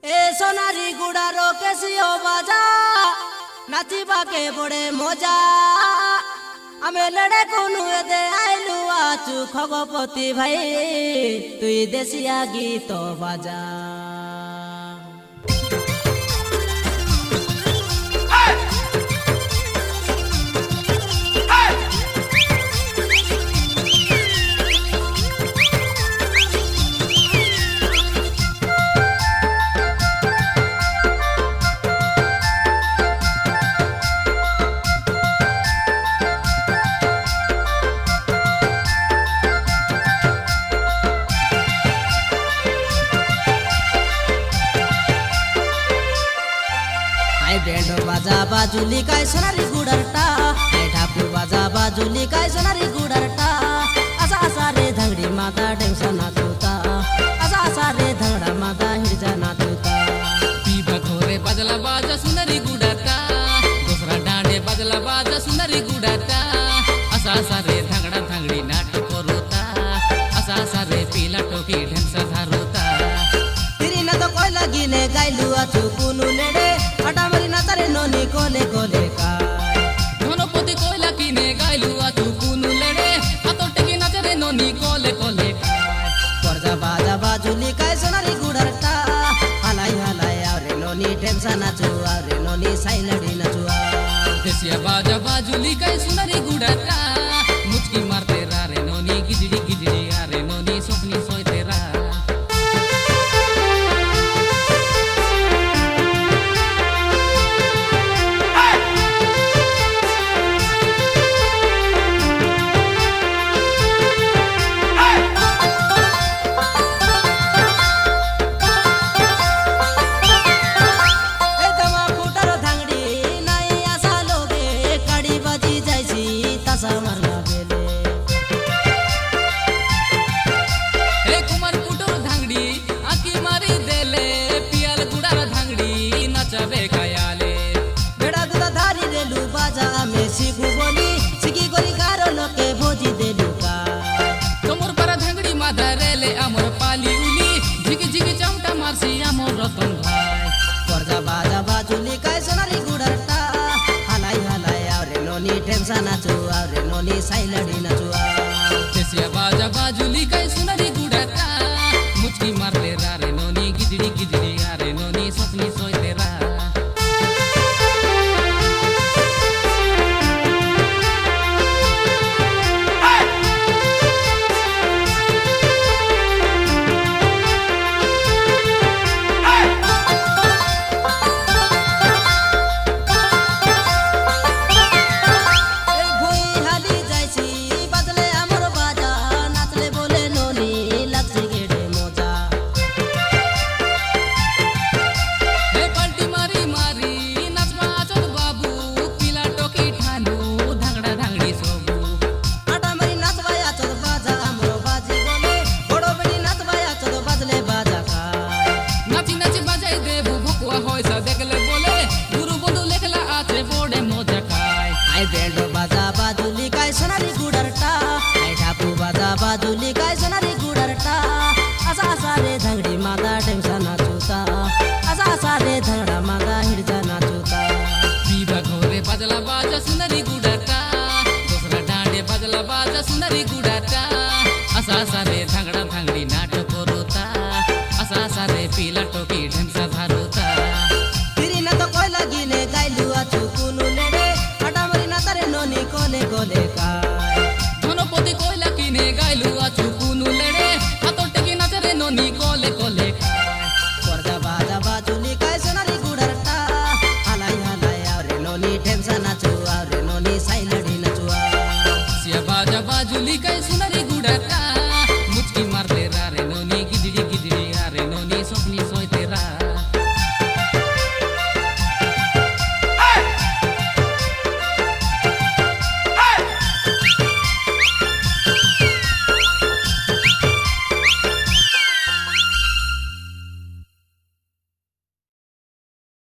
ए सोनारी गुड़ारो केसियो बाजा नाचिबा के बड़े मजा आमे लड़े कोनु दे आइलु आचु खगपति भाई तुई देसिया गीत बाजा बैंड बाजा बाजुली काय सोनारी गुडरटा ढापू बाजा बाजुली काय सोनारी गुडरटा असा असा रे धंगडी माता ढेमसा नाचुता असा असा रे धंगडा माता हिरजा नाचुता पीबा खोरे बाजला बाजा सुंदरी गुडरटा दुसरा डांडे बाजला बाजा सुंदरी गुडरटा असा असा रे धंगडा धंगडी नाट करूता असा असा रे पीला टोकी ढेमसा धारुता तिरी न तो कोई लगीने गायलू आचू कुनु लेडे अटामरी ना तारे नोनी कोले कोले काय धनपति कोयला किने गायलू आचू कुनु लेडे आतोटेकी नाचरे नोनी कोले कोले काय परजा बाजा बाजुली काय सोनारी गुडरटा हलाई हलाई आवरे नोनी ढेमसा नाचू आवरे नोनी साइलडी नाचू देसिया बाजा बाजुली काय सुंदरी गुडरटा मुचकी मारते रा रे नोनी गिजड़ी गिजड़ी आरे नोनी स्वप्नी सोयते रा अमर पाली उली झिकी झिकी चमटा मारसी अमर रतन भाई परजा बाजा बाजुली काय सोनारी गुडरटा हलाई हलाई आवरे नोनी ढेमसा नाचू आवरे नोनी साइलडी नाचू देसिया बाजा बाजुली काय सुंदरी गुडरटा मुचकी मारते रा रे नोनी गिजड़ी गिजड़ी आरे नोनी स्वप्नी सोयते रा बैंड बाजा बाजुली काय सोनारी गुडरटा ढापू बाजा बाजुली काय सोनारी गुडरटा असा असा रे धंगडी माता ढेमसा नाचुता असा असा रे धंगडा माता हिरजा नाचुता पीबा घोरे बाजला बाजा सुंदरी गुडरटा दुसरा डांडे बाजला बाजा सुंदरी गुडरटा असा असा रे धंगडा धंगडी नाट करूता असा असा रे पीला टोकी ढेमसा धारुता तिरी न तो कोई लगीने गायलू आचू कुनु लेडे नोनी कोले कोले काय धनपति कोयला किने गायलू आचू कुनु लेडे आतोटेकी नाचरे नोनी कोले कोले काय परजा बाजा बाजुली काय सोनारी गुडरटा हलाई हलाई आवरे नोनी ढेमसा नाचू आवरे नोनी साइलडी नाचू सिया बाजा बाजुली काय